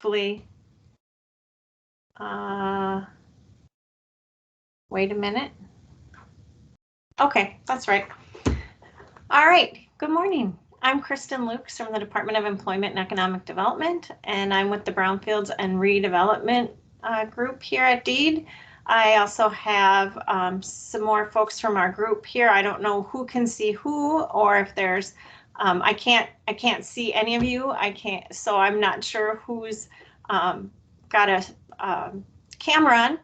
hopefully, wait a minute. Okay, that's right. All right, good morning. I'm Kristen Lukes from the Department of Employment and Economic Development, and I'm with the Brownfields and Redevelopment group here at DEED. I also have some more folks from our group here. I don't know who can see who, or if there's, I can't see any of you. So I'm not sure who's got a camera on,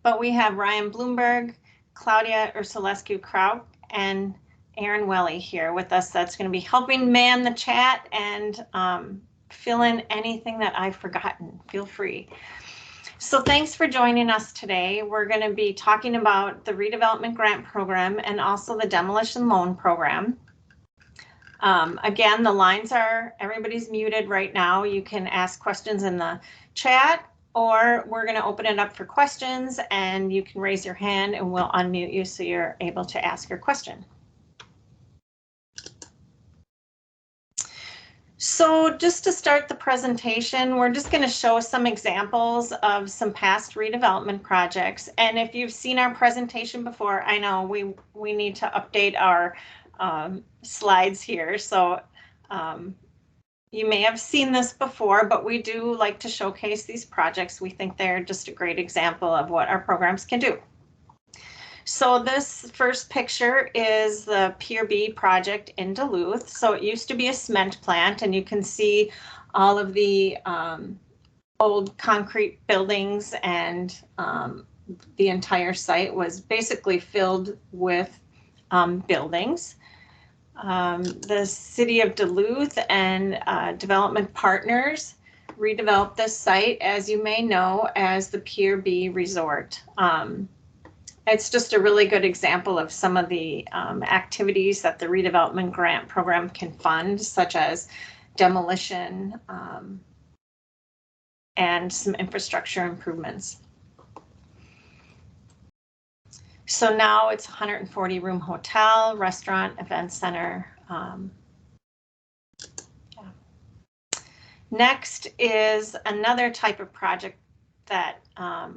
but we have Ryan Bloomberg, Claudia Ursulescu-Krauk, and Aaron Welly here with us. That's going to be helping man the chat and fill in anything that I've forgotten. Feel free. So thanks for joining us today. We're going to be talking about the redevelopment grant program and also the demolition loan program. Again, the lines are, everybody's muted right now. You can ask questions in the chat, or we're going to open it up for questions and you can raise your hand and we'll unmute you so you're able to ask your question. So just to start the presentation, we're just going to show some examples of some past redevelopment projects. And if you've seen our presentation before, I know we need to update our slides here. So you may have seen this before, but we do like to showcase these projects. We think they're just a great example of what our programs can do. So this first picture is the Pier B project in Duluth. So it used to be a cement plant, and you can see all of the old concrete buildings, and the entire site was basically filled with buildings. The city of Duluth and development partners redeveloped this site, as you may know, as the Pier B Resort. It's just a really good example of some of the activities that the redevelopment grant program can fund, such as demolition and some infrastructure improvements. So now it's a 140-room hotel, restaurant, event center. Next is another type of project that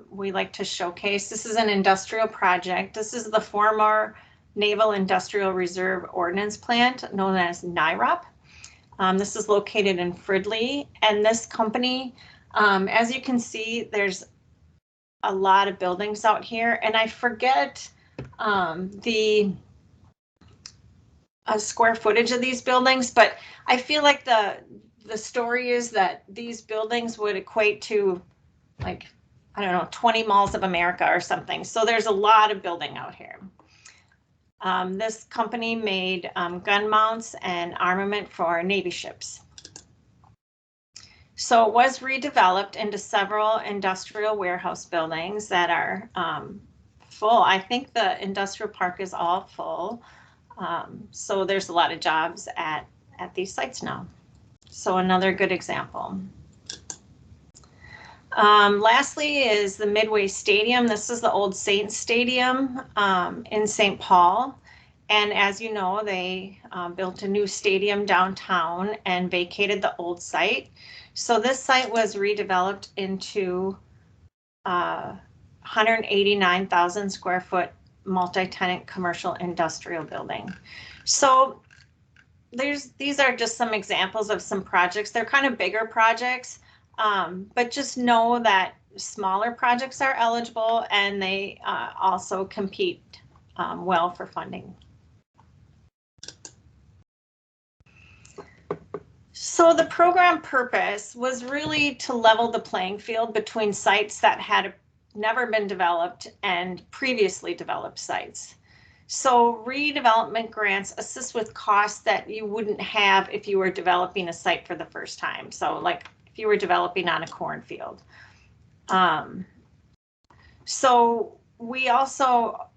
we like to showcase. This is an industrial project. This is the former Naval Industrial Reserve Ordnance Plant, known as NIROP. This is located in Fridley, and this company, as you can see, there's a lot of buildings out here, and I forget the square footage of these buildings, but I feel like the story is that these buildings would equate to, like, I don't know, 20 malls of America or something. So there's a lot of building out here. This company made gun mounts and armament for Navy ships. So it was redeveloped into several industrial warehouse buildings that are full. I think the industrial park is all full. So there's a lot of jobs at these sites now. So another good example. Lastly is the Midway Stadium. This is the old Saints Stadium in St. Paul. And as you know, they built a new stadium downtown and vacated the old site. So this site was redeveloped into 189,000 square foot multi-tenant commercial industrial building. So these are just some examples of some projects. They're kind of bigger projects. But just know that smaller projects are eligible, and they also compete well for funding. So the program purpose was really to level the playing field between sites that had never been developed and previously developed sites. So redevelopment grants assist with costs that you wouldn't have if you were developing a site for the first time. So like if you were developing on a cornfield. So we also,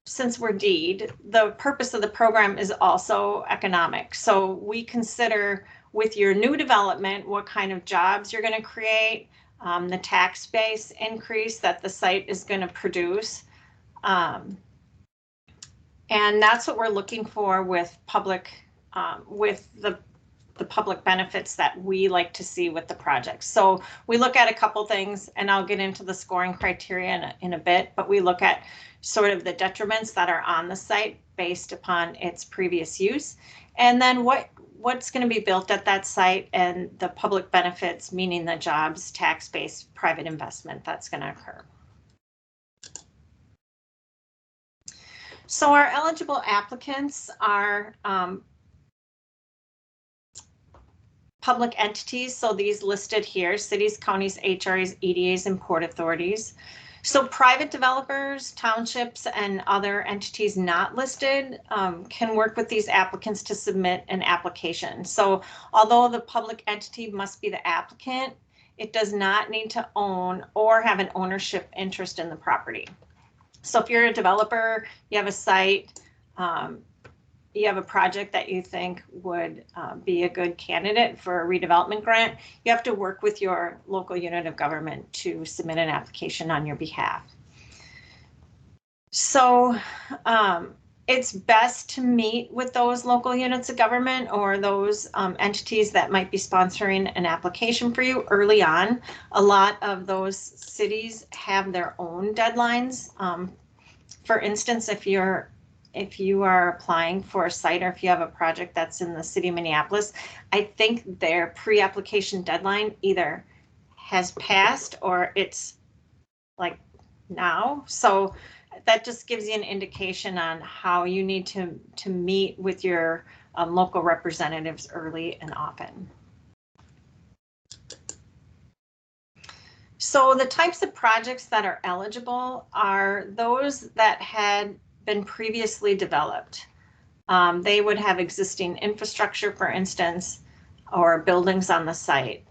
since we're DEED, the purpose of the program is also economic. So we consider with your new development, what kind of jobs you're going to create, the tax base increase that the site is going to produce. And that's what we're looking for with public, with the the public benefits that we like to see with the project. So we look at a couple things, and I'll get into the scoring criteria in a bit, but we look at sort of the detriments that are on the site based upon its previous use, and then what's going to be built at that site and the public benefits, meaning the jobs, tax-based private investment that's going to occur. So our eligible applicants are public entities, so these listed here: cities, counties, HRAs, EDAs, and port authorities. So private developers, townships, and other entities not listed can work with these applicants to submit an application. So although the public entity must be the applicant, it does not need to own or have an ownership interest in the property. So if you're a developer, you have a site, you have a project that you think would be a good candidate for a redevelopment grant, you have to work with your local unit of government to submit an application on your behalf. So it's best to meet with those local units of government or those entities that might be sponsoring an application for you early on. A lot of those cities have their own deadlines. For instance, if you are applying for a site, or if you have a project that's in the city of Minneapolis, I think their pre-application deadline either has passed or it's like now. So that just gives you an indication on how you need to meet with your local representatives early and often. So the types of projects that are eligible are those that had been previously developed. They would have existing infrastructure, for instance, or buildings on the site.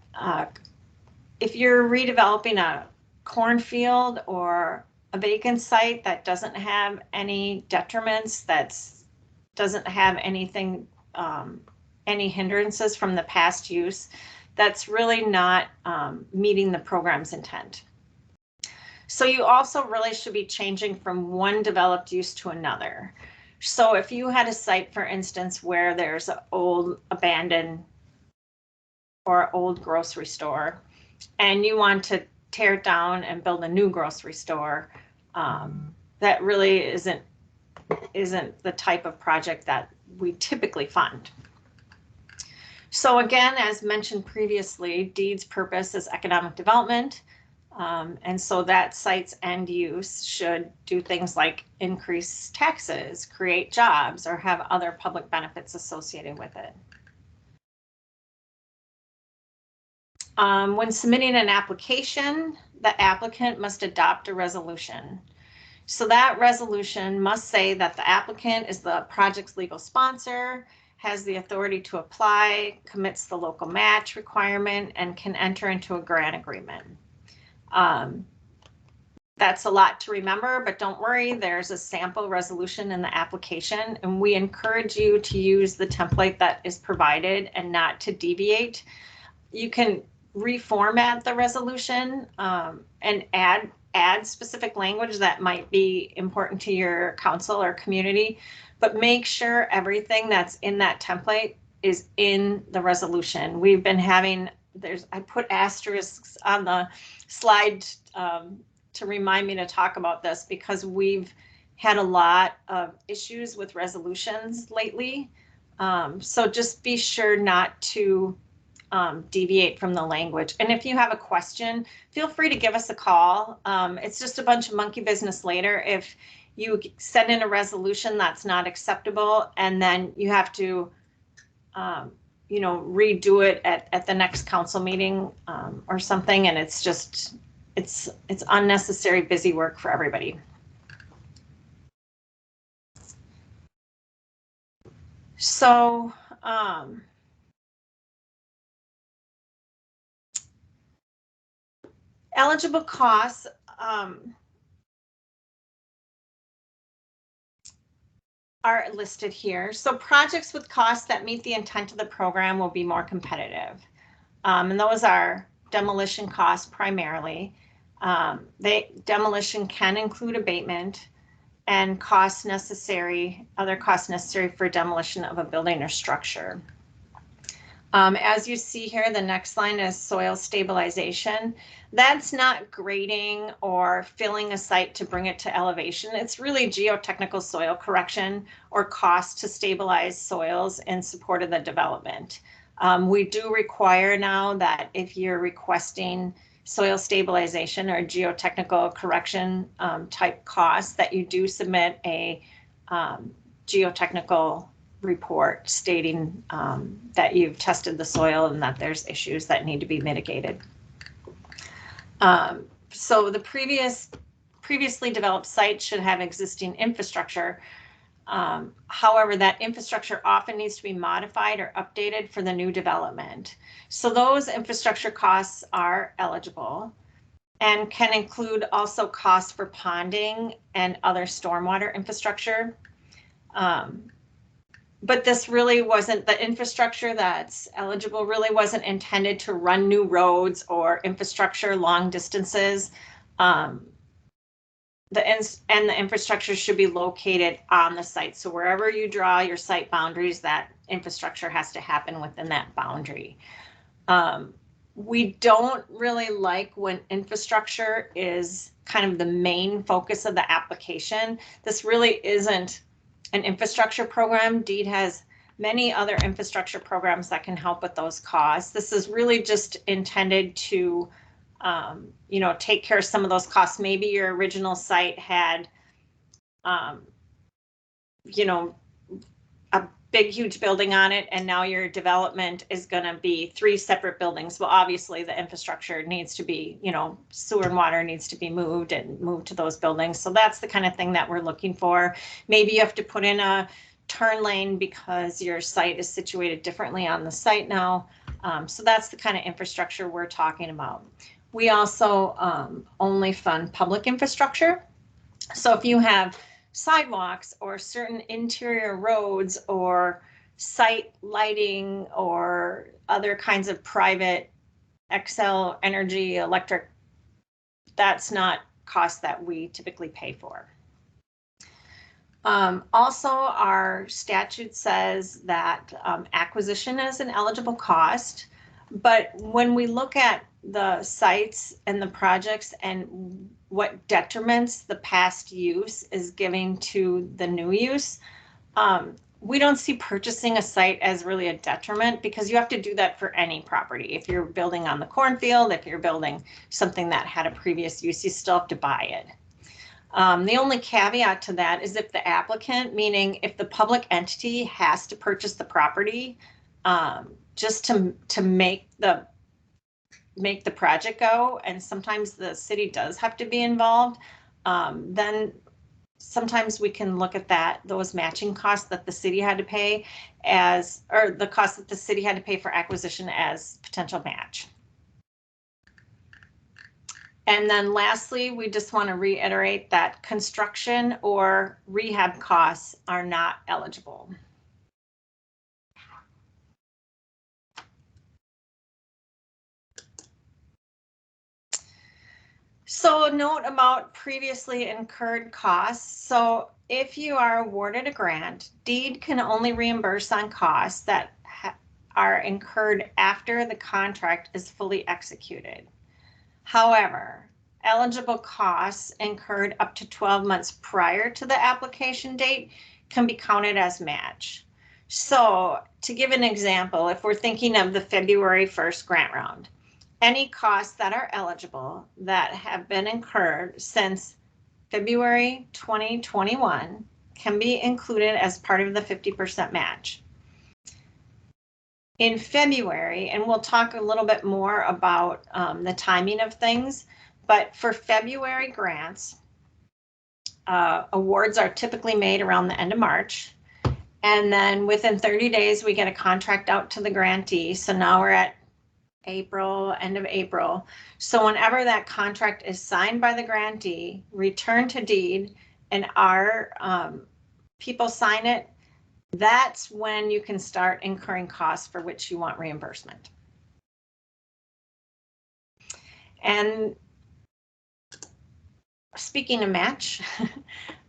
If you're redeveloping a cornfield or a vacant site that doesn't have any detriments, that doesn't have anything, any hindrances from the past use, that's really not meeting the program's intent. So you also really should be changing from one developed use to another. So if you had a site, for instance, where there's an old abandoned or old grocery store, and you want to tear it down and build a new grocery store, that really isn't the type of project that we typically fund. So again, as mentioned previously, deed's purpose is economic development. And so that site's end use should do things like increase taxes, create jobs, or have other public benefits associated with it. When submitting an application, the applicant must adopt a resolution. So that resolution must say that the applicant is the project's legal sponsor, has the authority to apply, commits the local match requirement, and can enter into a grant agreement. That's a lot to remember, but don't worry, there's a sample resolution in the application, and we encourage you to use the template that is provided and not to deviate. You can reformat the resolution and add specific language that might be important to your council or community, but make sure everything that's in that template is in the resolution. We've been having, I put asterisks on the slide to remind me to talk about this, because we've had a lot of issues with resolutions lately. So just be sure not to deviate from the language. And if you have a question, feel free to give us a call. It's just a bunch of monkey business later if you send in a resolution that's not acceptable, and then you have to redo it at the next council meeting or something, and it's just it's unnecessary busy work for everybody. So eligible costs are listed here. So projects with costs that meet the intent of the program will be more competitive. And those are demolition costs primarily. Demolition can include abatement and other costs necessary for demolition of a building or structure. As you see here, the next line is soil stabilization. That's not grading or filling a site to bring it to elevation. It's really geotechnical soil correction or cost to stabilize soils in support of the development. We do require now that if you're requesting soil stabilization or geotechnical correction type costs, that you do submit a geotechnical report stating that you've tested the soil and that there's issues that need to be mitigated. So the previously developed site should have existing infrastructure. However, that infrastructure often needs to be modified or updated for the new development. So those infrastructure costs are eligible and can include also costs for ponding and other stormwater infrastructure. But this really wasn't, the infrastructure that's eligible really wasn't intended to run new roads or infrastructure long distances. The infrastructure should be located on the site. So wherever you draw your site boundaries, that infrastructure has to happen within that boundary. We don't really like when infrastructure is kind of the main focus of the application. This really isn't an infrastructure program. DEED has many other infrastructure programs that can help with those costs. This is really just intended to, you know, take care of some of those costs. Maybe your original site had, you know, a big, huge building on it, and now your development is going to be 3 separate buildings. Well, obviously the infrastructure needs to be, you know, sewer and water needs to be moved to those buildings. So that's the kind of thing that we're looking for. Maybe you have to put in a turn lane because your site is situated differently on the site now. So that's the kind of infrastructure we're talking about. We also only fund public infrastructure. So if you have sidewalks or certain interior roads or site lighting or other kinds of private Xcel Energy electric, that's not cost that we typically pay for. Also, our statute says that acquisition is an eligible cost, but when we look at the sites and the projects and what detriments the past use is giving to the new use, we don't see purchasing a site as really a detriment, because you have to do that for any property. If you're building on the cornfield, if you're building something that had a previous use, you still have to buy it. The only caveat to that is if the applicant, meaning if the public entity has to purchase the property just to make the project go, and sometimes the city does have to be involved, then sometimes we can look at those matching costs that the city had to pay or the cost that the city had to pay for acquisition as potential match. And then lastly, we just want to reiterate that construction or rehab costs are not eligible. So a note about previously incurred costs. So if you are awarded a grant, DEED can only reimburse on costs that are incurred after the contract is fully executed. However, eligible costs incurred up to 12 months prior to the application date can be counted as match. So to give an example, if we're thinking of the February 1st grant round, any costs that are eligible that have been incurred since February 2021 can be included as part of the 50% match. In February, and we'll talk a little bit more about the timing of things, but for February grants, awards are typically made around the end of March. And then within 30 days, we get a contract out to the grantee. So now we're at April, end of April. So whenever that contract is signed by the grantee, returned to DEED, and our people sign it, that's when you can start incurring costs for which you want reimbursement. And speaking of match,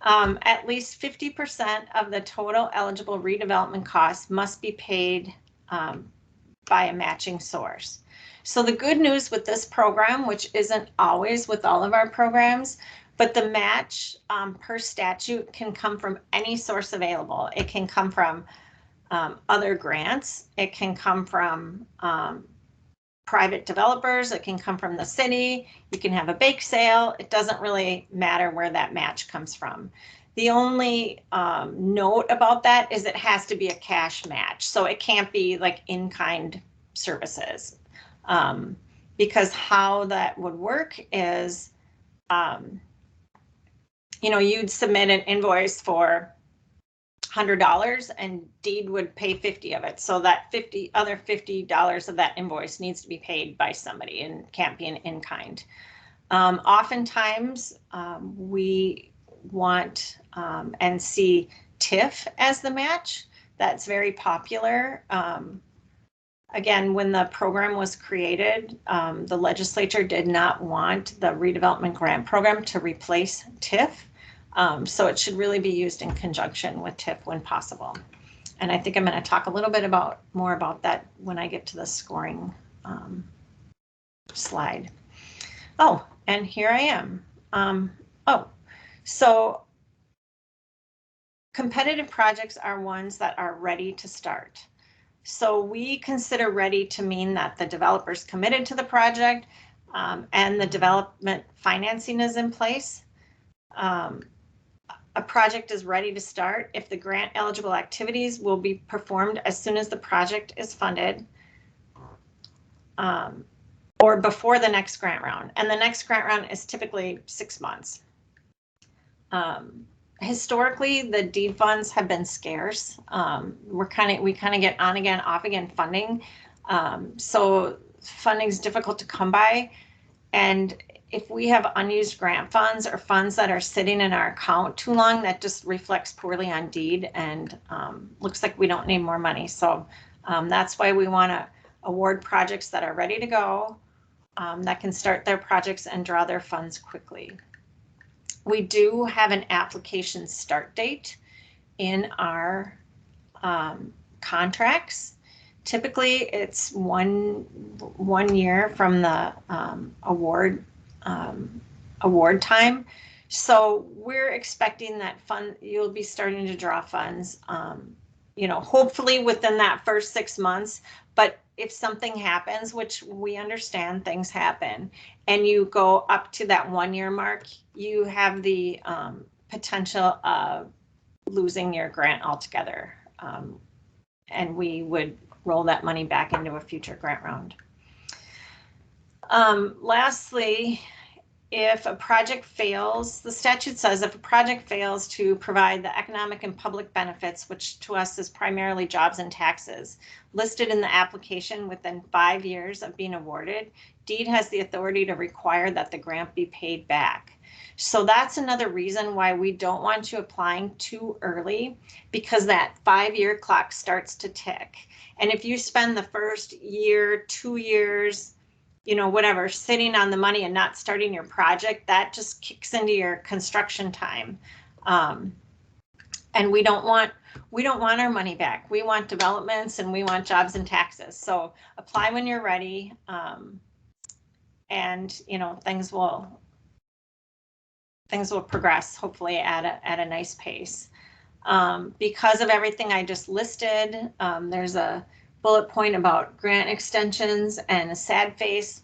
at least 50% of the total eligible redevelopment costs must be paid by a matching source. So the good news with this program, which isn't always with all of our programs, but the match per statute can come from any source available. It can come from other grants. It can come from private developers. It can come from the city. You can have a bake sale. It doesn't really matter where that match comes from. The only note about that is it has to be a cash match. So it can't be like in-kind services. Because how that would work is, you'd submit an invoice for $100 and deed would pay 50 of it. So that $50 of that invoice needs to be paid by somebody and can't be an in-kind. Oftentimes we want and see TIF as the match. That's very popular. Again, when the program was created, the legislature did not want the redevelopment grant program to replace TIF. So it should really be used in conjunction with TIF when possible. And I think I'm going to talk a little bit more about that when I get to the scoring slide. Oh, and here I am. So competitive projects are ones that are ready to start. So we consider ready to mean that the developer's committed to the project and the development financing is in place. A project is ready to start if the grant eligible activities will be performed as soon as the project is funded or before the next grant round. And the next grant round is typically 6 months. Historically, the deed funds have been scarce. We kind of get on again, off again funding. So funding is difficult to come by. And if we have unused grant funds or funds that are sitting in our account too long, that just reflects poorly on deed and looks like we don't need more money. So that's why we want to award projects that are ready to go, that can start their projects and draw their funds quickly. We do have an application start date in our contracts. Typically, it's one year from the award time. So we're expecting that you'll be starting to draw funds, hopefully within that first 6 months. But if something happens, which we understand things happen, and you go up to that 1 year mark, you have the potential of losing your grant altogether. And we would roll that money back into a future grant round. Lastly, if a project fails, the statute says if a project fails to provide the economic and public benefits, which to us is primarily jobs and taxes, listed in the application within 5 years of being awarded, DEED has the authority to require that the grant be paid back. So that's another reason why we don't want you applying too early, because that 5-year clock starts to tick. And if you spend the first year, 2 years, whatever, sitting on the money and not starting your project, that just kicks into your construction time. And we don't want our money back. We want developments and we want jobs and taxes. So apply when you're ready. And things will progress hopefully at a nice pace. Because of everything I just listed, there's a bullet point about grant extensions and a sad face.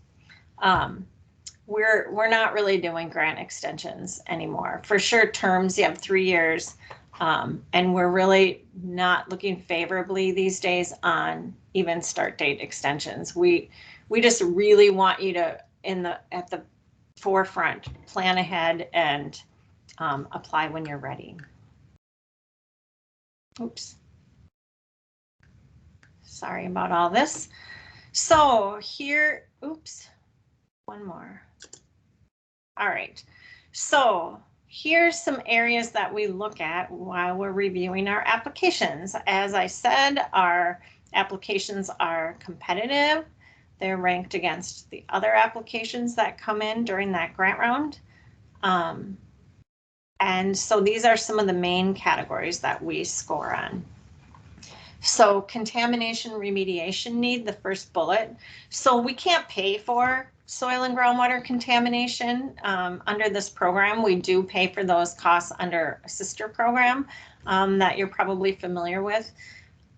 We're not really doing grant extensions anymore. For sure, terms, you have 3 years, and we're really not looking favorably these days on even start date extensions. We just really want you to, at the forefront, plan ahead and apply when you're ready. Oops. Sorry about all this. So here, oops, one more. All right. So here's some areas that we look at while we're reviewing our applications. As I said, our applications are competitive. They're ranked against the other applications that come in during that grant round. And so these are some of the main categories that we score on. So contamination remediation need, the first bullet. So we can't pay for soil and groundwater contamination under this program. We do pay for those costs under a sister program that you're probably familiar with.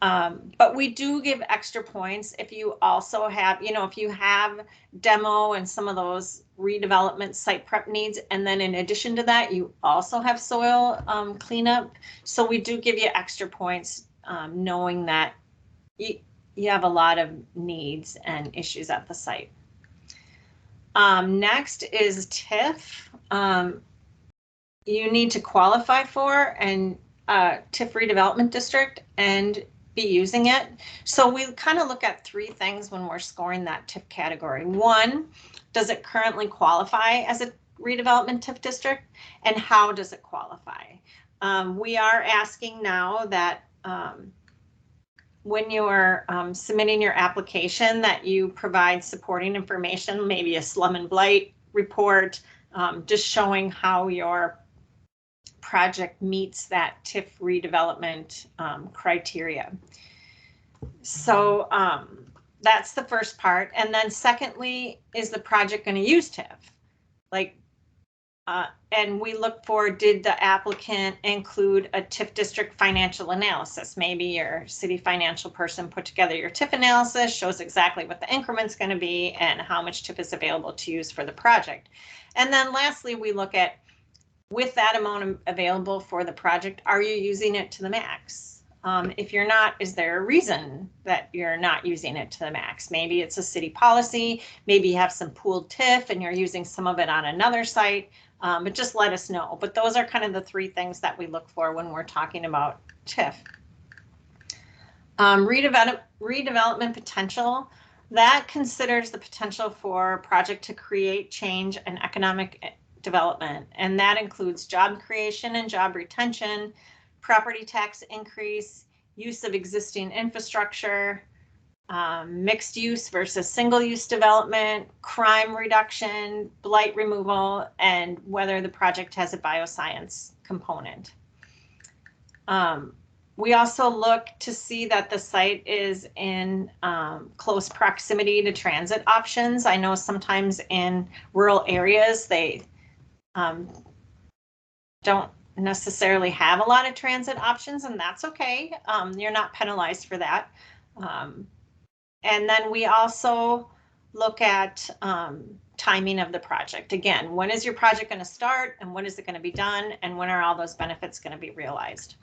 But we do give extra points if you also have, if you have demo and some of those redevelopment site prep needs, and then in addition to that, you also have soil cleanup. So we do give you extra points knowing that you have a lot of needs and issues at the site. Next is TIF. You need to qualify for an TIF redevelopment district and be using it. So we kind of look at three things when we're scoring that TIF category. One, does it currently qualify as a redevelopment TIF district, and how does it qualify? We are asking now that when you're submitting your application that you provide supporting information, maybe a slum and blight report, just showing how your project meets that TIF redevelopment criteria. So that's the first part. And then secondly, is the project going to use TIF? And we look for, did the applicant include a TIF district financial analysis? Maybe your city financial person put together your TIF analysis, shows exactly what the increment's going to be and how much TIF is available to use for the project. And then lastly, we look at, with that amount available for the project, are you using it to the max? If you're not, is there a reason that you're not using it to the max? Maybe it's a city policy, maybe you have some pooled TIF and you're using some of it on another site, but just let us know. But those are kind of the three things that we look for when we're talking about TIF. Redevelopment potential, that considers the potential for a project to create change and economic development, and that includes job creation and job retention, property tax increase, use of existing infrastructure, mixed use versus single use development, crime reduction, blight removal, and whether the project has a bioscience component. We also look to see that the site is in close proximity to transit options. I know sometimes in rural areas they don't necessarily have a lot of transit options, and that's okay. You're not penalized for that. And then we also look at timing of the project. Again, when is your project going to start and when is it going to be done, and when are all those benefits going to be realized?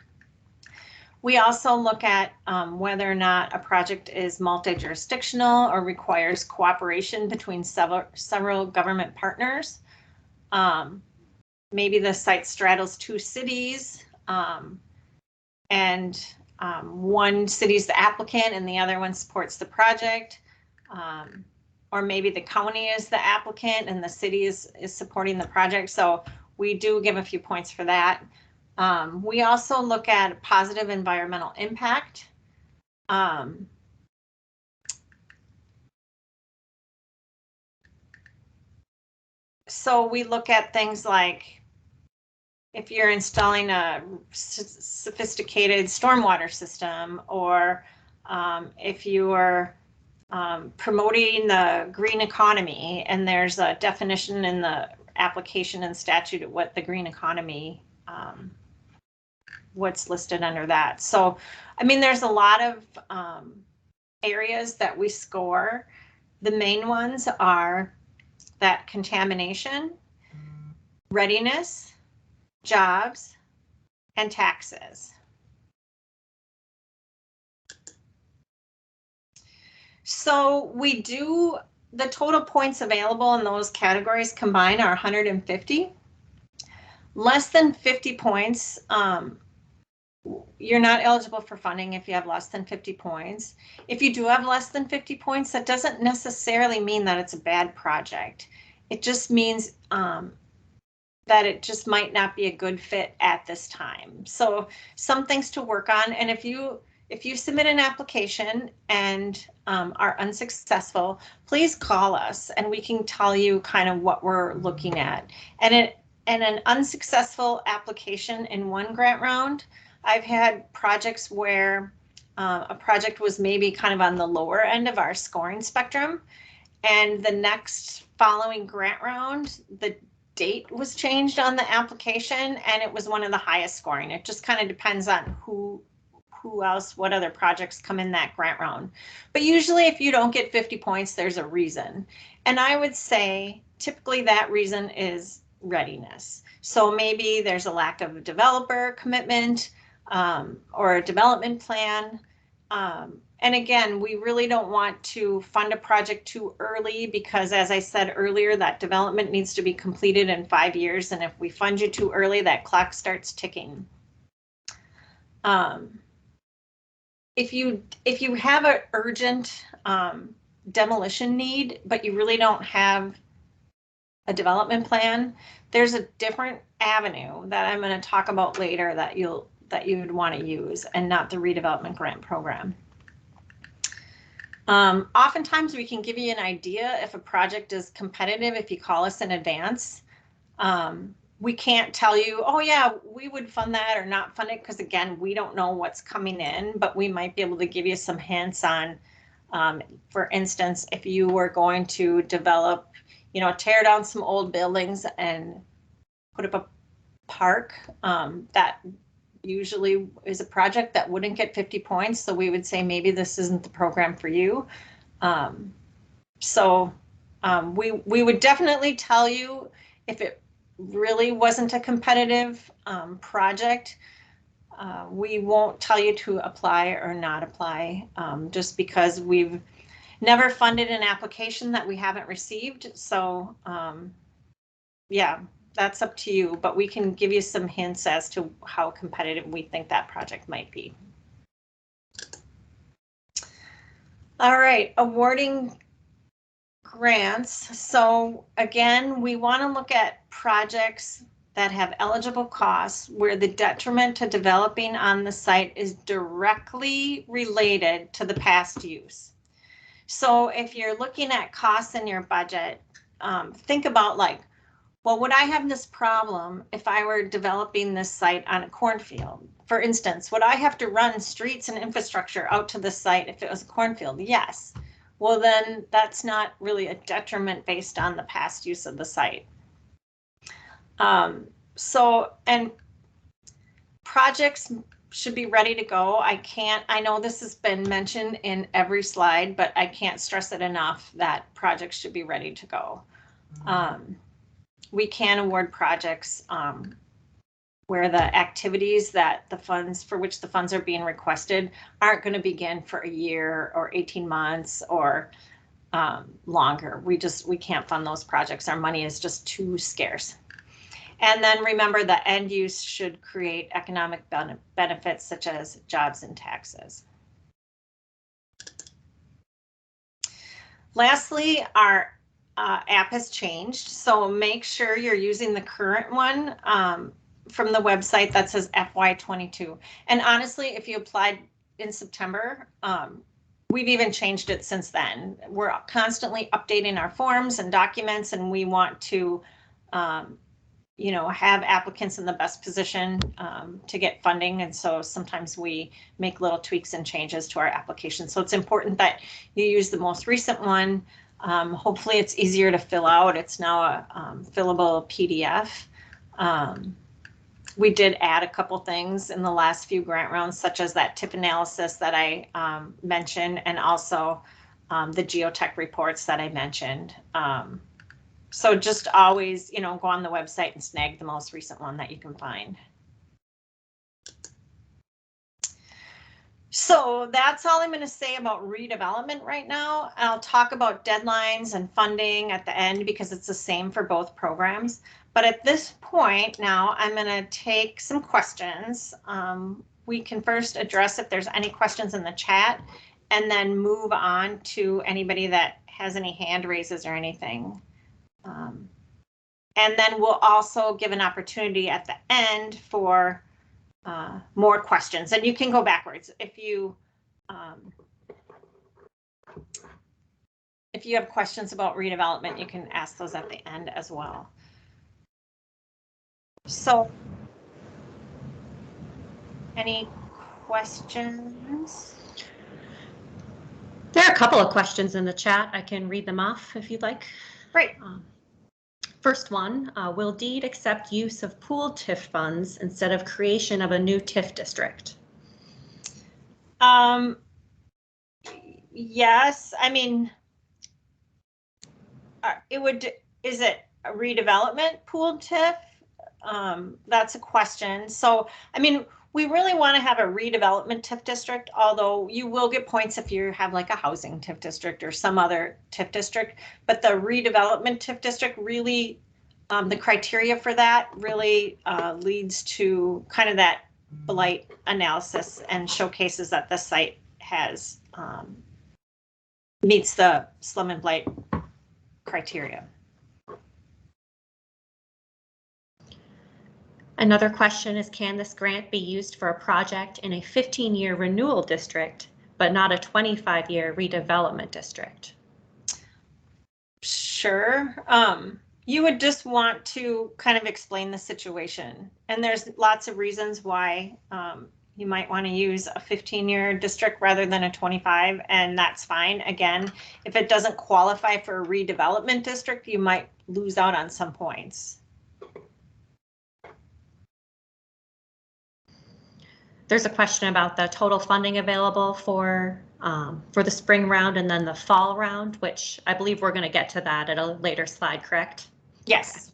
We also look at whether or not a project is multi-jurisdictional or requires cooperation between several government partners. Maybe the site straddles two cities and one city's the applicant and the other one supports the project. Or maybe the county is the applicant and the city is supporting the project. So we do give a few points for that. We also look at positive environmental impact. So we look at things like if you're installing a sophisticated stormwater system, or if you are promoting the green economy, and there's a definition in the application and statute of what the green economy, what's listed under that. So, I mean, there's a lot of areas that we score. The main ones are that contamination, readiness, jobs, and taxes. So we do, the total points available in those categories combined are 150. Less than 50 points, you're not eligible for funding if you have less than 50 points. If you do have less than 50 points, that doesn't necessarily mean that it's a bad project. It just means that it just might not be a good fit at this time. So some things to work on. And if you submit an application and are unsuccessful, please call us and we can tell you kind of what we're looking at. And an unsuccessful application in one grant round, I've had projects where a project was maybe kind of on the lower end of our scoring spectrum, and the next following grant round, the date was changed on the application and it was one of the highest scoring. It just kind of depends on who else, what other projects come in that grant round. But usually if you don't get 50 points, there's a reason. And I would say typically that reason is readiness. So maybe there's a lack of developer commitment or a development plan. And again, we really don't want to fund a project too early because, as I said earlier, that development needs to be completed in 5 years. And if we fund you too early, that clock starts ticking. If you have an urgent demolition need, but you really don't have a development plan, there's a different avenue that I'm going to talk about later that you would want to use, and not the redevelopment grant program. Oftentimes we can give you an idea if a project is competitive if you call us in advance. We can't tell you, oh yeah, we would fund that or not fund it, because again, we don't know what's coming in, but we might be able to give you some hints on, for instance, if you were going to develop, tear down some old buildings and put up a park, that usually is a project that wouldn't get 50 points. So we would say maybe this isn't the program for you. We would definitely tell you if it really wasn't a competitive project. We won't tell you to apply or not apply, just because we've never funded an application that we haven't received. So yeah, that's up to you, but we can give you some hints as to how competitive we think that project might be. All right, awarding grants. So again, we want to look at projects that have eligible costs where the detriment to developing on the site is directly related to the past use. So if you're looking at costs in your budget, think about like, well, would I have this problem if I were developing this site on a cornfield? For instance, would I have to run streets and infrastructure out to the site if it was a cornfield? Yes. Well, then that's not really a detriment based on the past use of the site. And projects should be ready to go. I know this has been mentioned in every slide, but I can't stress it enough that projects should be ready to go. We can award projects where the activities that the funds for which the funds are being requested aren't going to begin for a year or 18 months or longer. We can't fund those projects. Our money is just too scarce. And then remember, the end use should create economic benefits such as jobs and taxes. Lastly, our app has changed, so make sure you're using the current one from the website that says FY22. And honestly, if you applied in September, we've even changed it since then. We're constantly updating our forms and documents, and we want to have applicants in the best position to get funding. And so sometimes we make little tweaks and changes to our application. So it's important that you use the most recent one. Hopefully it's easier to fill out. It's now a fillable PDF. We did add a couple things in the last few grant rounds, such as that tip analysis that I mentioned, and also the geotech reports that I mentioned. So just always, go on the website and snag the most recent one that you can find. So that's all I'm going to say about redevelopment right now. I'll talk about deadlines and funding at the end because it's the same for both programs. But at this point now, I'm going to take some questions. We can first address if there's any questions in the chat, and then move on to anybody that has any hand raises or anything. And then we'll also give an opportunity at the end for more questions, and you can go backwards if you have questions about redevelopment. You can ask those at the end as well. So, any questions? There are a couple of questions in the chat. I can read them off if you'd like. Great. First one, will DEED accept use of pooled TIF funds instead of creation of a new TIF district? Yes, I mean, it would, is it a redevelopment pooled TIF? That's a question. So, I mean, we really want to have a redevelopment TIF district, although you will get points if you have like a housing TIF district or some other TIF district. But the redevelopment TIF district really, the criteria for that really leads to kind of that blight analysis and showcases that the site has meets the slum and blight criteria. Another question is, can this grant be used for a project in a 15-year renewal district, but not a 25-year redevelopment district? Sure. You would just want to kind of explain the situation. And there's lots of reasons why you might want to use a 15-year district rather than a 25, and that's fine. Again, if it doesn't qualify for a redevelopment district, you might lose out on some points. There's a question about the total funding available for the spring round and then the fall round, which I believe we're going to get to that at a later slide, correct? Yes.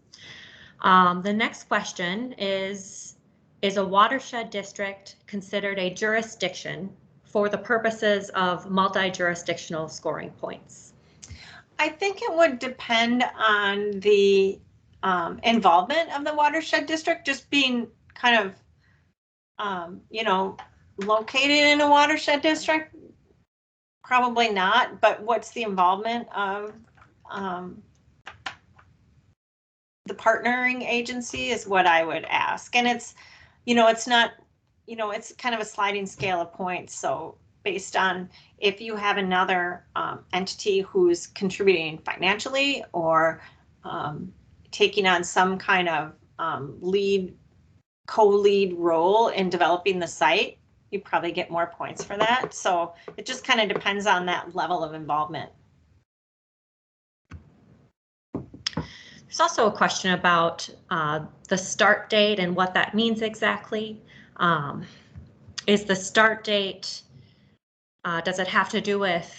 Okay. The next question is a watershed district considered a jurisdiction for the purposes of multi-jurisdictional scoring points? I think it would depend on the involvement of the watershed district, just being kind of you know, located in a watershed district, probably not, but what's the involvement of the partnering agency is what I would ask. And it's, you know, it's not, you know, it's kind of a sliding scale of points. So based on if you have another entity who's contributing financially or taking on some kind of co-lead role in developing the site, you probably get more points for that. So it just kind of depends on that level of involvement. There's also a question about the start date and what that means exactly. Is the start date, does it have to do with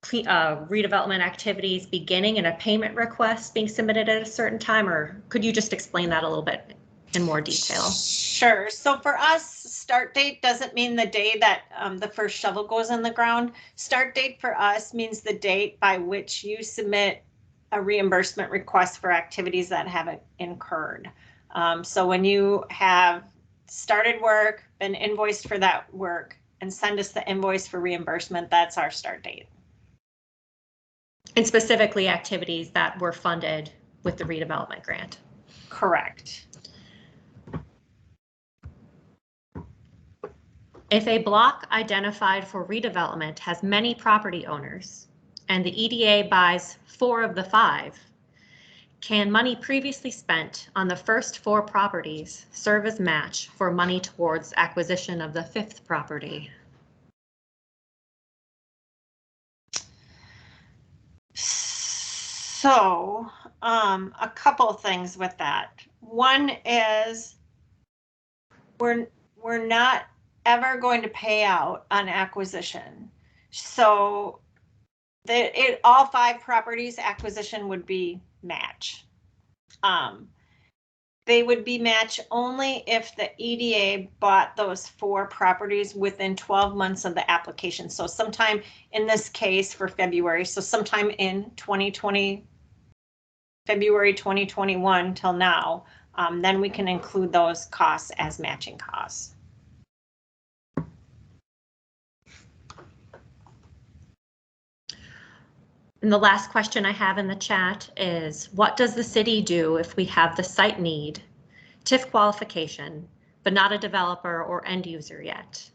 redevelopment activities beginning and a payment request being submitted at a certain time, or could you just explain that a little bit in more detail? Sure. So for us, start date doesn't mean the day that the first shovel goes in the ground. Start date for us means the date by which you submit a reimbursement request for activities that haven't incurred. So when you have started work, been invoiced for that work, and send us the invoice for reimbursement, that's our start date. And specifically activities that were funded with the redevelopment grant. Correct. If a block identified for redevelopment has many property owners and the EDA buys 4 of the 5, can money previously spent on the first 4 properties serve as match for money towards acquisition of the 5th property? So a couple of things with that. One is we're not ever going to pay out on acquisition. So all 5 properties acquisition would be match. They would be match only if the EDA bought those 4 properties within 12 months of the application. So sometime in this case for February, so sometime in 2020, February 2021 till now, then we can include those costs as matching costs. And the last question I have in the chat is, what does the city do if we have the site need, TIF qualification, but not a developer or end user yet,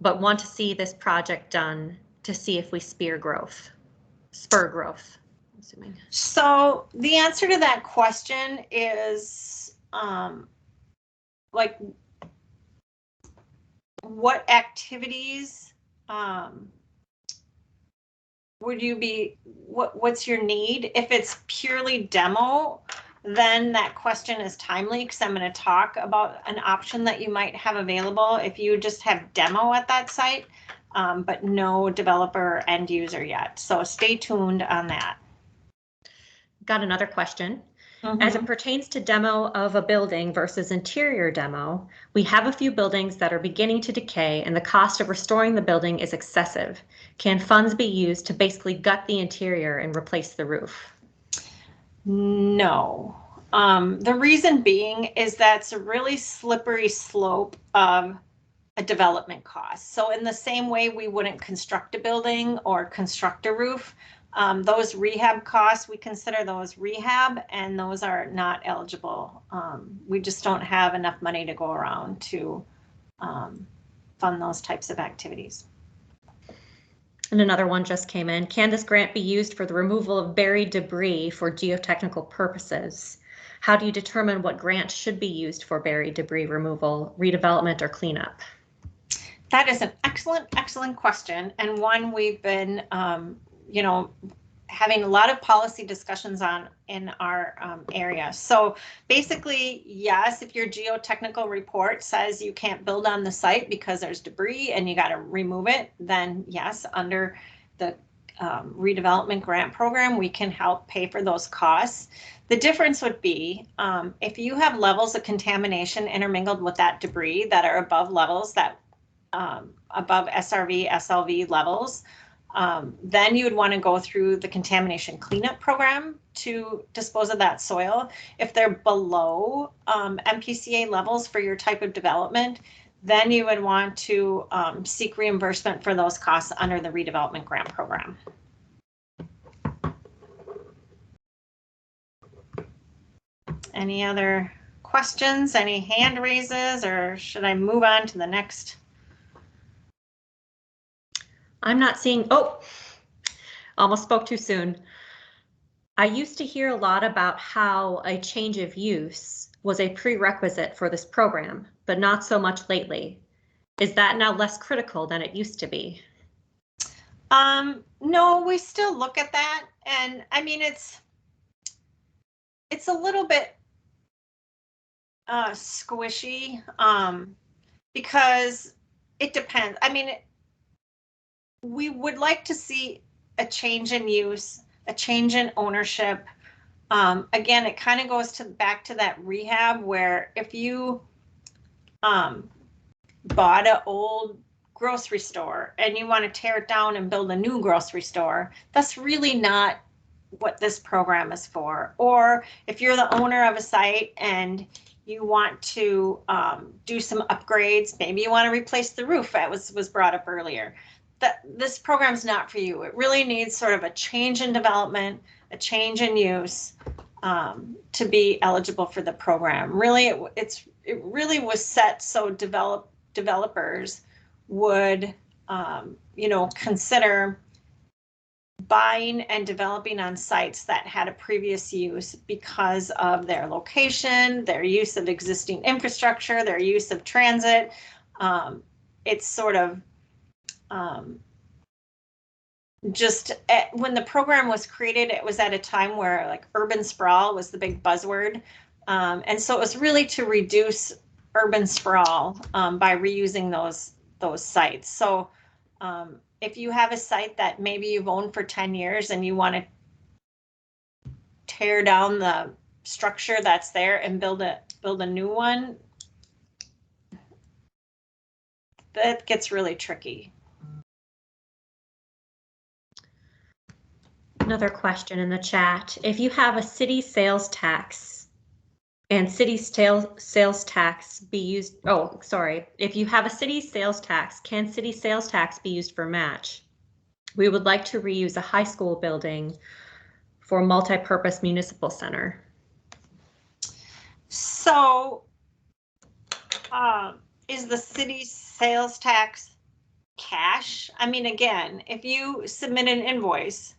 but want to see this project done to see if we spur growth, I'm assuming? So the answer to that question is like what activities would you be, what's your need? If it's purely demo, then that question is timely because I'm going to talk about an option that you might have available if you just have demo at that site, but no developer or end user yet. So stay tuned on that. Got another question. As it pertains to demo of a building versus interior demo, we have a few buildings that are beginning to decay and the cost of restoring the building is excessive. Can funds be used to basically gut the interior and replace the roof? No. The reason being is that's a really slippery slope of a development cost. So in the same way we wouldn't construct a building or construct a roof, those rehab costs, we consider those rehab and those are not eligible. We just don't have enough money to go around to fund those types of activities. And another one just came in. Can this grant be used for the removal of buried debris for geotechnical purposes? How do you determine what grant should be used for buried debris removal, redevelopment, or cleanup? That is an excellent question, and one we've been, having a lot of policy discussions on in our area. So basically, yes, if your geotechnical report says you can't build on the site because there's debris and you got to remove it, then yes, under the redevelopment grant program, we can help pay for those costs. The difference would be if you have levels of contamination intermingled with that debris that are above levels that above SRV, SLV levels, then you would want to go through the contamination cleanup program to dispose of that soil. If they're below MPCA levels for your type of development, then you would want to seek reimbursement for those costs under the redevelopment grant program. Any other questions, any hand raises, or should I move on to the next? I'm not seeing, oh, almost spoke too soon. I used to hear a lot about how a change of use was a prerequisite for this program, but not so much lately. Is that now less critical than it used to be? No, we still look at that. And I mean, it's a little bit squishy because it depends. I mean, we would like to see a change in use, a change in ownership. Again, it kind of goes back to that rehab where if you bought an old grocery store and you want to tear it down and build a new grocery store, that's really not what this program is for. Or if you're the owner of a site and you want to do some upgrades, maybe you want to replace the roof, that was brought up earlier. This program's not for you. It really needs sort of a change in development, a change in use to be eligible for the program. Really, it really was set so developers would consider buying and developing on sites that had a previous use because of their location, their use of existing infrastructure, their use of transit. It's sort of when the program was created, it was at a time where like urban sprawl was the big buzzword. And so it was really to reduce urban sprawl by reusing those sites. So if you have a site that maybe you've owned for 10 years and you want to tear down the structure that's there and build a new one, that gets really tricky. Another question in the chat. If you have a city sales tax and city sales tax be used, if you have a city sales tax, can city sales tax be used for match? We would like to reuse a high school building for multi-purpose municipal center. So is the city sales tax cash? I mean, again, if you submit an invoice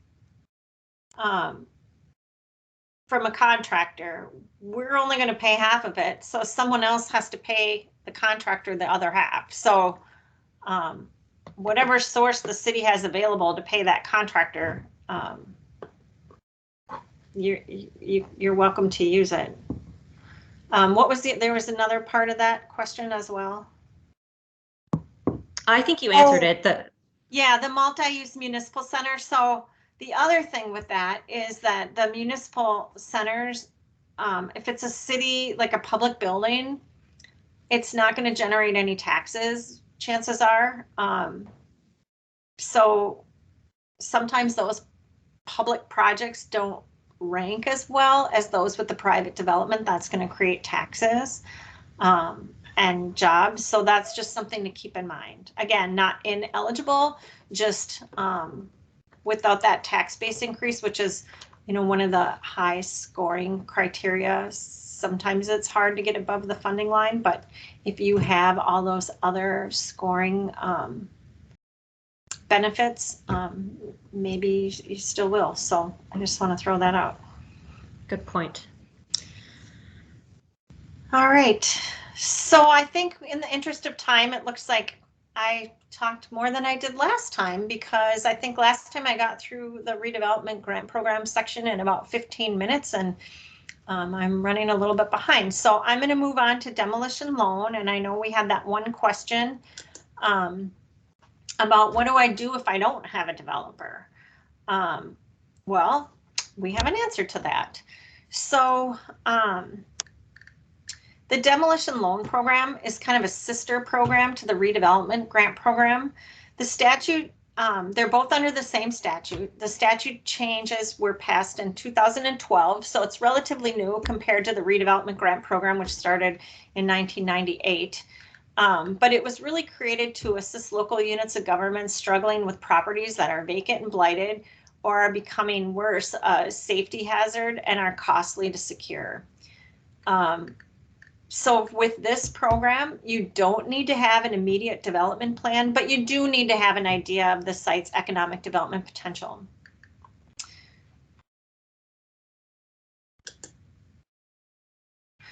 from a contractor, we're only going to pay half of it. So someone else has to pay the contractor the other half. So whatever source the city has available to pay that contractor, you're welcome to use it. What was there was another part of that question as well. I think you answered it. Yeah, the multi-use municipal center. So the other thing with that is that the municipal centers, if it's a city, like a public building, it's not going to generate any taxes, chances are. So sometimes those public projects don't rank as well as those with the private development. That's going to create taxes and jobs. So that's just something to keep in mind. Again, not ineligible, just without that tax base increase, which is, you know, one of the high scoring criteria. Sometimes it's hard to get above the funding line, but if you have all those other scoring benefits, maybe you still will. So I just want to throw that out. Good point. All right. So I think in the interest of time, it looks like I talked more than I did last time, because I think last time I got through the redevelopment grant program section in about 15 minutes, and I'm running a little bit behind. So I'm going to move on to demolition loan. And I know we had that one question about what do I do if I don't have a developer? Well, we have an answer to that. So the demolition loan program is kind of a sister program to the redevelopment grant program. The statute, they're both under the same statute. The statute changes were passed in 2012, so it's relatively new compared to the redevelopment grant program, which started in 1998. But it was really created to assist local units of government struggling with properties that are vacant and blighted, or are becoming worse, a safety hazard, and are costly to secure. So with this program, you don't need to have an immediate development plan, but you do need to have an idea of the site's economic development potential.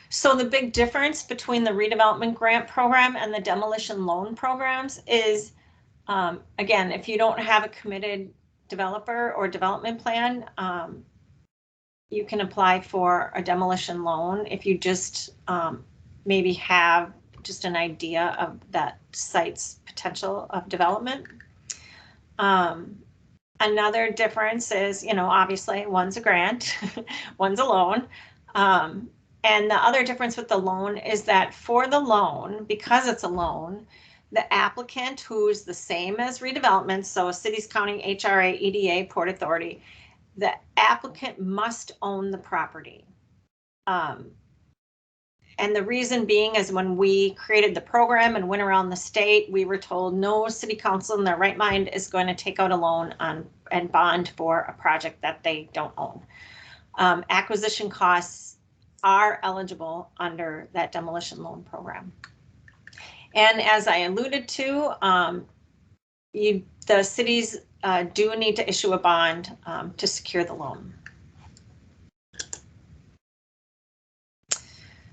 So the big difference between the redevelopment grant program and the demolition loan programs is, again, if you don't have a committed developer or development plan, you can apply for a demolition loan if you just maybe have just an idea of that site's potential of development. Another difference is, you know, obviously one's a grant, one's a loan. And the other difference with the loan is that for the loan, because it's a loan, the applicant, who's the same as redevelopment, so cities, county, HRA, EDA, Port Authority, the applicant must own the property. And the reason being is when we created the program and went around the state, we were told no city council in their right mind is going to take out a loan on and bond for a project that they don't own. Acquisition costs are eligible under that demolition loan program. And as I alluded to, the cities do need to issue a bond to secure the loan.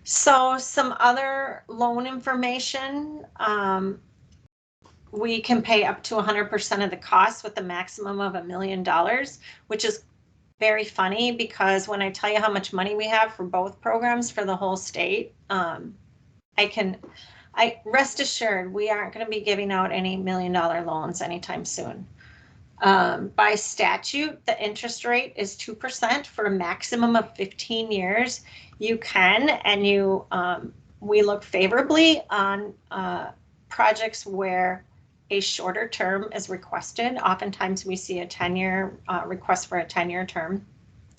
So some other loan information, we can pay up to 100% of the cost with a maximum of $1 million, which is very funny because when I tell you how much money we have for both programs for the whole state, rest assured we aren't going to be giving out any $1 million loans anytime soon. By statute, the interest rate is 2% for a maximum of 15 years. You can, and we look favorably on projects where a shorter term is requested. Oftentimes we see a 10-year request for a 10-year term,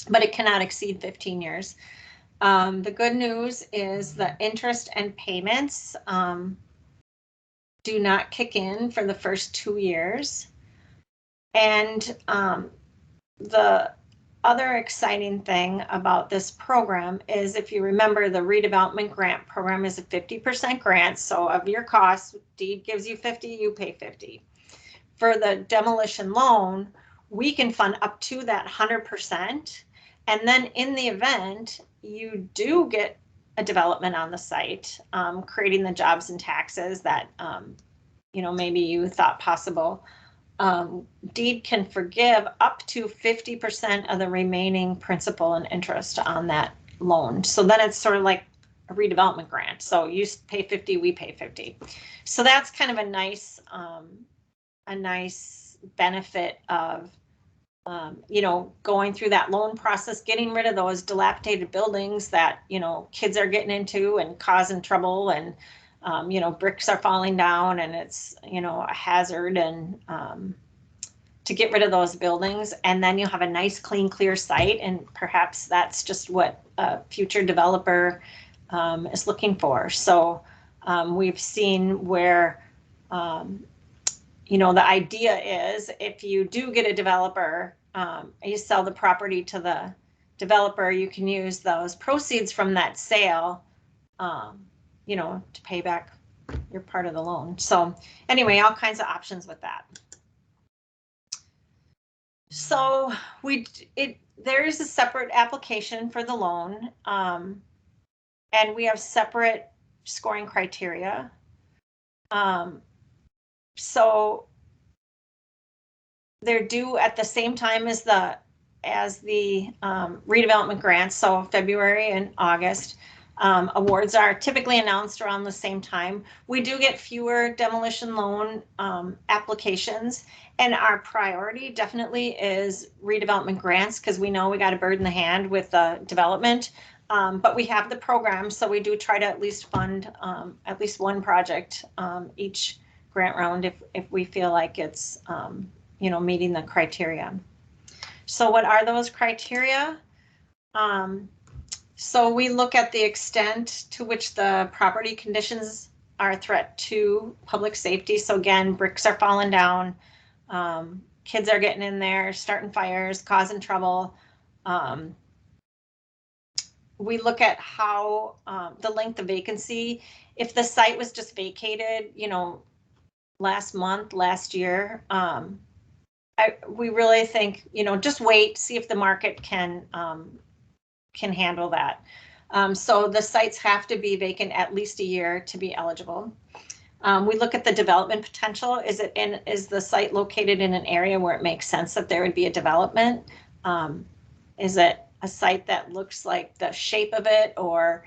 but it cannot exceed 15 years. The good news is the interest and payments do not kick in for the first 2 years. And the other exciting thing about this program is, if you remember, the redevelopment grant program is a 50% grant. So of your costs, deed gives you 50, you pay 50. For the demolition loan, we can fund up to that 100%. And then in the event you do get a development on the site, creating the jobs and taxes that maybe you thought possible. Deed can forgive up to 50% of the remaining principal and interest on that loan. So then it's sort of like a redevelopment grant. So you pay 50, we pay 50. So that's kind of a nice benefit of, going through that loan process, getting rid of those dilapidated buildings that, kids are getting into and causing trouble, and, bricks are falling down and it's, a hazard, and to get rid of those buildings. And then you'll have a nice, clean, clear site. And perhaps that's just what a future developer is looking for. So we've seen where, the idea is if you do get a developer, you sell the property to the developer, you can use those proceeds from that sale, to pay back your part of the loan. So anyway, all kinds of options with that. So there is a separate application for the loan, and we have separate scoring criteria. So they're due at the same time as the redevelopment grants, so February and August. Awards are typically announced around the same time. We do get fewer demolition loan applications, and our priority definitely is redevelopment grants, because we know we got a bird in the hand with the development. But we have the program, so we do try to at least fund at least one project each grant round if we feel like it's meeting the criteria. So what are those criteria? So we look at the extent to which the property conditions are a threat to public safety. So again, bricks are falling down, kids are getting in there, starting fires, causing trouble. We look at how the length of vacancy. If the site was just vacated, last year, we really think, just wait, see if the market can handle that. So the sites have to be vacant at least a year to be eligible. We look at the development potential. Is the site located in an area where it makes sense that there would be a development? Is it a site that looks like the shape of it, or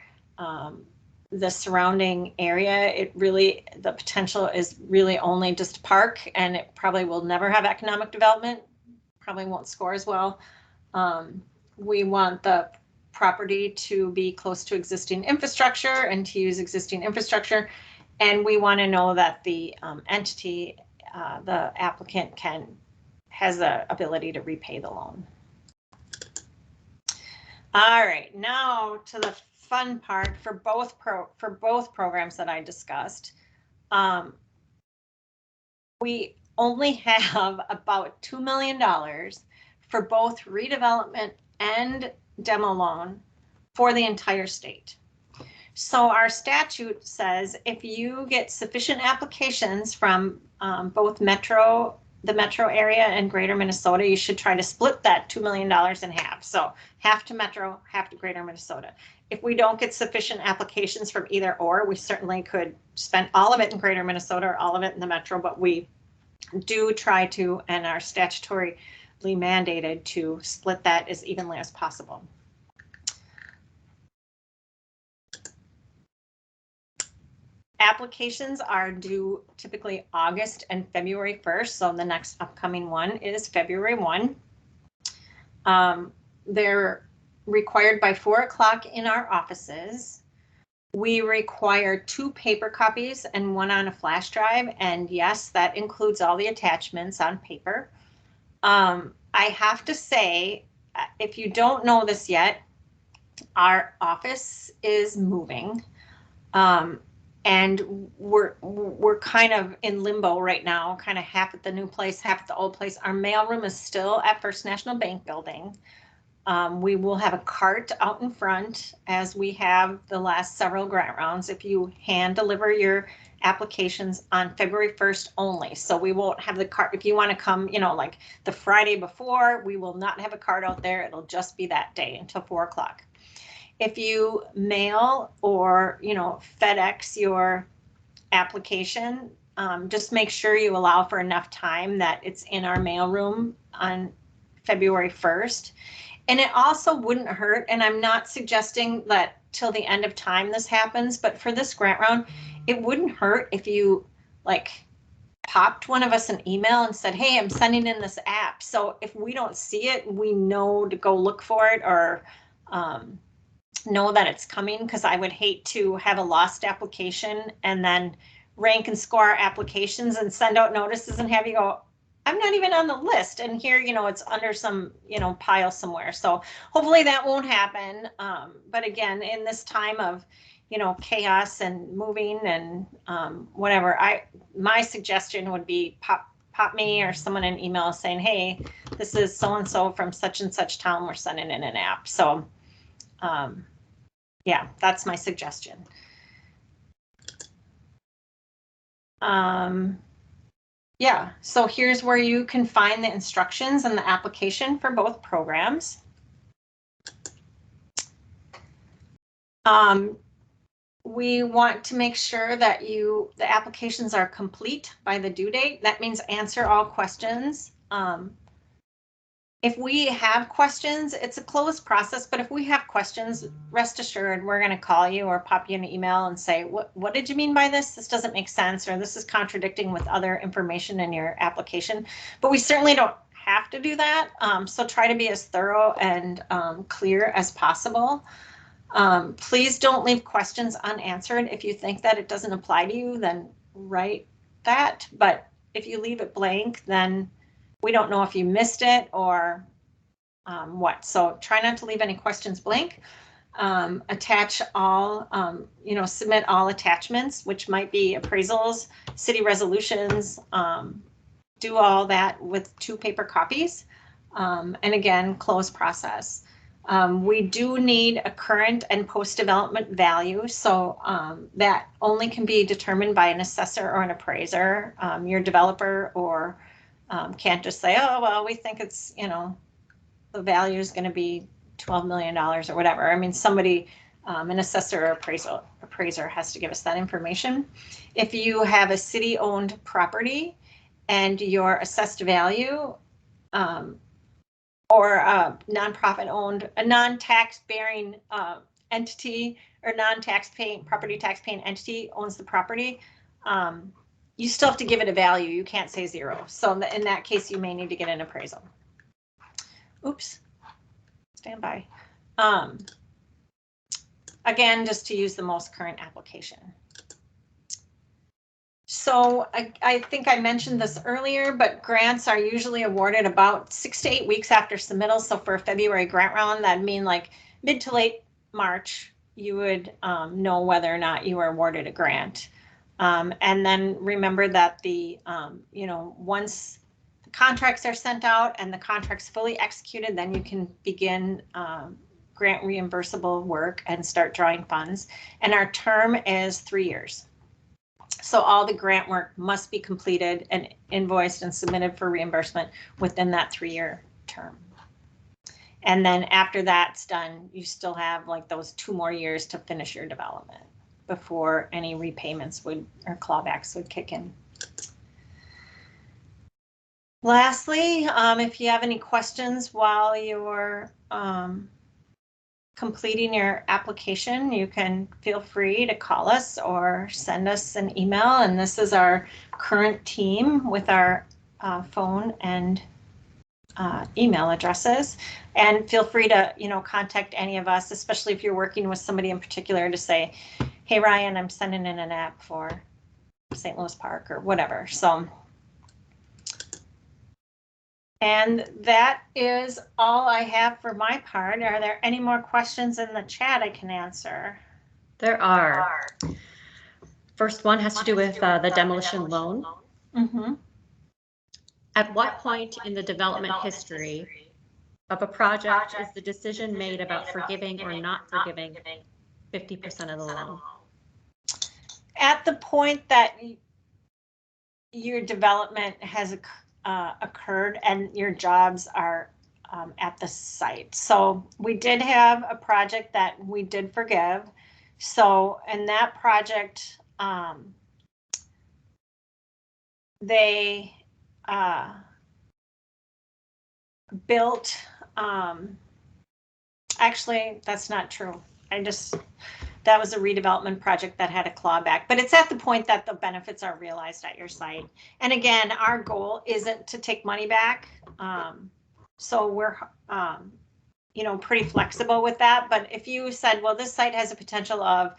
the surrounding area? The potential is really only just a park, and it probably will never have economic development, probably won't score as well. We want the property to be close to existing infrastructure and to use existing infrastructure. And we want to know that the entity, the applicant, has the ability to repay the loan. All right, now to the fun part for both programs that I discussed. We only have about $2 million for both redevelopment and demo loan for the entire state. So our statute says if you get sufficient applications from both the metro area and greater Minnesota, you should try to split that $2 million in half. So half to metro, half to greater Minnesota. If we don't get sufficient applications from either or, we certainly could spend all of it in greater Minnesota or all of it in the metro, but we do try to, and are statutorily mandated to, split that as evenly as possible. Applications are due typically August and February 1st. So the next upcoming one is February 1. They're required by 4 o'clock in our offices. We require 2 paper copies and 1 on a flash drive. And yes, that includes all the attachments on paper. I have to say, if you don't know this yet, our office is moving. And we're kind of in limbo right now, kind of half at the new place, half at the old place. Our mailroom is still at First National Bank building. We will have a cart out in front, as we have the last several grant rounds, if you hand deliver your applications on February 1st only. So we won't have the cart. If you want to come, like the Friday before, we will not have a cart out there. It'll just be that day until 4 o'clock. If you mail or, FedEx your application, just make sure you allow for enough time that it's in our mailroom on February 1st. And it also wouldn't hurt, and I'm not suggesting that till the end of time this happens, but for this grant round, it wouldn't hurt if you like popped one of us an email and said, hey, I'm sending in this app. So if we don't see it, we know to go look for it, or know that it's coming, because I would hate to have a lost application and then rank and score our applications and send out notices and have you go, I'm not even on the list. And here, it's under some, pile somewhere. So hopefully that won't happen. But again, in this time of, chaos and moving and whatever, my suggestion would be pop me or someone an email saying, hey, this is so-and-so from such and such town. We're sending in an app. So yeah, that's my suggestion. Yeah, so here's where you can find the instructions and the application for both programs. We want to make sure that the applications are complete by the due date. That means answer all questions. If we have questions, it's a closed process, but if we have questions, rest assured, we're going to call you or pop you an email and say, what did you mean by this? This doesn't make sense, or this is contradicting with other information in your application. But we certainly don't have to do that. So try to be as thorough and clear as possible. Please don't leave questions unanswered. If you think that it doesn't apply to you, then write that. But if you leave it blank, then we don't know if you missed it or what. So try not to leave any questions blank. Attach all, submit all attachments, which might be appraisals, city resolutions, do all that with 2 paper copies. And again, close process. We do need a current and post-development value, so that only can be determined by an assessor or an appraiser. Your developer or can't just say, oh, well, we think it's, the value is going to be $12 million or whatever. I mean, somebody, an assessor or appraiser has to give us that information. If you have a city-owned property and your assessed value, or a nonprofit-owned, a non-tax-bearing entity or non-tax-paying, property tax-paying entity owns the property, you still have to give it a value. You can't say 0. So in that case, you may need to get an appraisal. Oops, stand by. Again, just to use the most current application. So I think I mentioned this earlier, but grants are usually awarded about 6 to 8 weeks after submittal. So for a February grant round, that'd mean like mid to late March, you would know whether or not you were awarded a grant. And then remember that once the contracts are sent out and the contract's fully executed, then you can begin grant reimbursable work and start drawing funds. And our term is 3 years. So all the grant work must be completed and invoiced and submitted for reimbursement within that 3-year term. And then after that's done, you still have like those 2 more years to finish your development before any repayments or clawbacks would kick in. Lastly, if you have any questions while you're completing your application, you can feel free to call us or send us an email. And this is our current team with our phone and email addresses. And feel free to, contact any of us, especially if you're working with somebody in particular, to say, hey, Ryan, I'm sending in an app for St. Louis Park or whatever. So, and that is all I have for my part. Are there any more questions in the chat I can answer? There are. First one has to do with the demolition loan. Mm-hmm. At what point in the development history of a project is the decision made about forgiving or not forgiving 50% of the loan? At the point that your development has occurred and your jobs are at the site. So we did have a project that we did forgive. So in that project, they built, actually, that's not true. That was a redevelopment project that had a clawback, but it's at the point that the benefits are realized at your site. And again, our goal isn't to take money back. So we're, you know, pretty flexible with that. But if you said, well, this site has a potential of,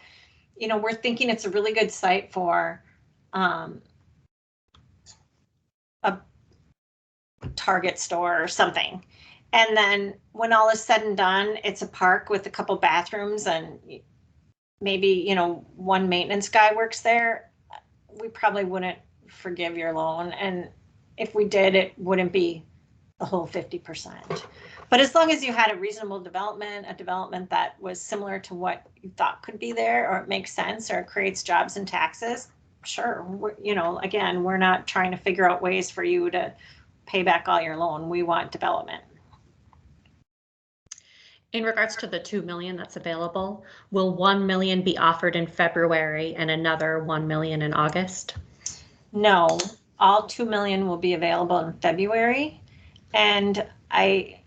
you know, we're thinking it's a really good site for a Target store or something. And then when all is said and done, it's a park with a couple bathrooms and maybe, you know, one maintenance guy works there, we probably wouldn't forgive your loan. And if we did, it wouldn't be the whole 50%. But as long as you had a reasonable development, a development that was similar to what you thought could be there, or it makes sense, or it creates jobs and taxes, sure. You know, again, we're not trying to figure out ways for you to pay back all your loan. We want development. In regards to the 2 million that's available, will 1 million be offered in February and another 1 million in August? No, all 2 million will be available in February. And I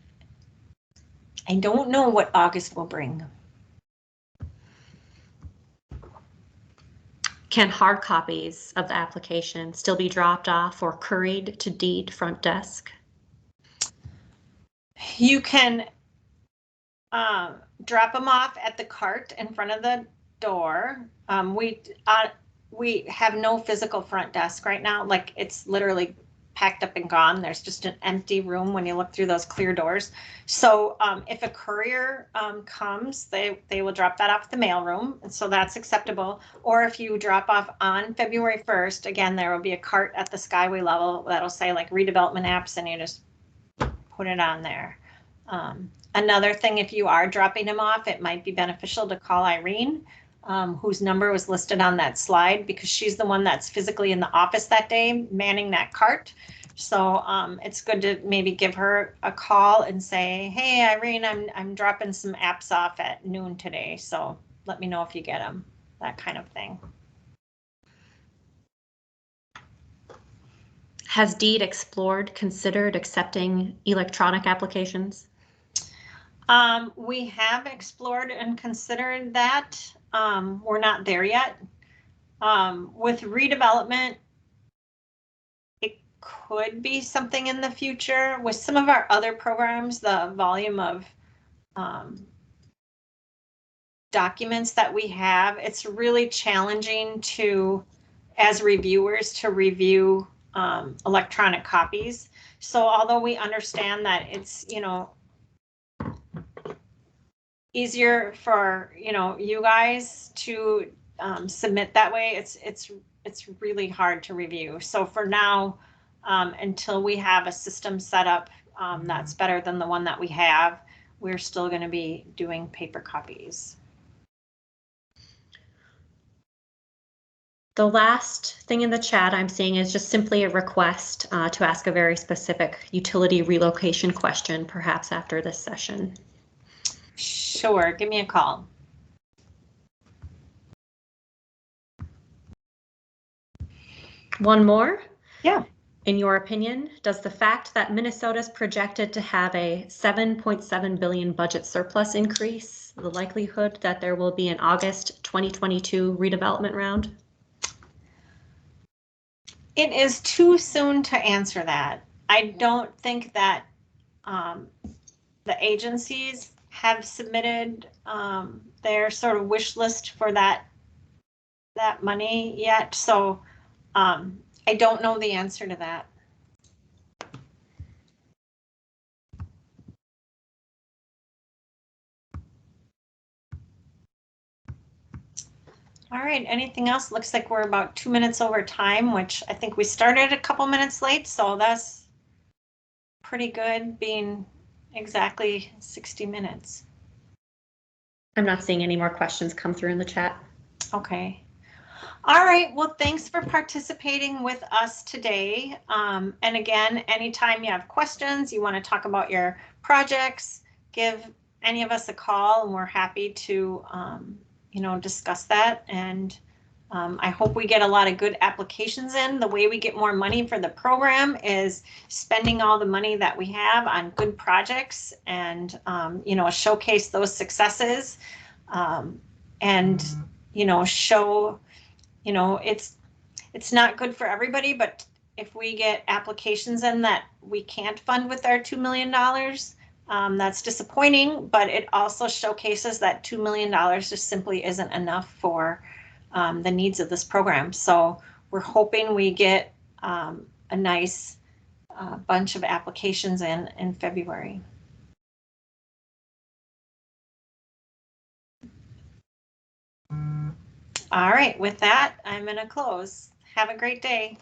don't know what August will bring. Can hard copies of the application still be dropped off or couried to deed front desk? You can drop them off at the cart in front of the door. We have no physical front desk right now. Like, it's literally packed up and gone. There's just an empty room when you look through those clear doors. So if a courier comes, they will drop that off at the mailroom, and so that's acceptable. Or if you drop off on February 1st, again, there will be a cart at the Skyway level that'll say like redevelopment apps, and you just put it on there. Another thing, if you are dropping them off, it might be beneficial to call Irene, whose number was listed on that slide, because she's the one that's physically in the office that day manning that cart. So it's good to maybe give her a call and say, hey, Irene, I'm dropping some apps off at noon today, so let me know if you get them, that kind of thing. Has Deed considered accepting electronic applications? We have explored and considered that. We're not there yet. With redevelopment, it could be something in the future. With some of our other programs, the volume of documents that we have, it's really challenging as reviewers to review electronic copies. So although we understand that it's, you know, easier for, you know, you guys to submit that way, it's really hard to review. So for now, until we have a system set up that's better than the one that we have, we're still going to be doing paper copies. The last thing in the chat I'm seeing is just simply a request to ask a very specific utility relocation question, perhaps after this session. Sure, give me a call. One more? Yeah. In your opinion, does the fact that Minnesota is projected to have a 7.7 billion budget surplus increase the likelihood that there will be an August 2022 redevelopment round? It is too soon to answer that. I don't think that the agencies have submitted their sort of wish list for that money yet. So I don't know the answer to that. All right, anything else? Looks like we're about 2 minutes over time, which I think we started a couple minutes late, so that's pretty good, being exactly 60 minutes. I'm not seeing any more questions come through in the chat. Okay. All right, well, thanks for participating with us today. And again, anytime you have questions, you want to talk about your projects, give any of us a call, and we're happy to you know, discuss that. And I hope we get a lot of good applications in. The way we get more money for the program is spending all the money that we have on good projects and, you know, showcase those successes, and, you know, show, you know, it's not good for everybody, but if we get applications in that we can't fund with our $2 million, that's disappointing, but it also showcases that $2 million just simply isn't enough for the needs of this program. So we're hoping we get a nice bunch of applications in February. All right, with that, I'm going to close. Have a great day.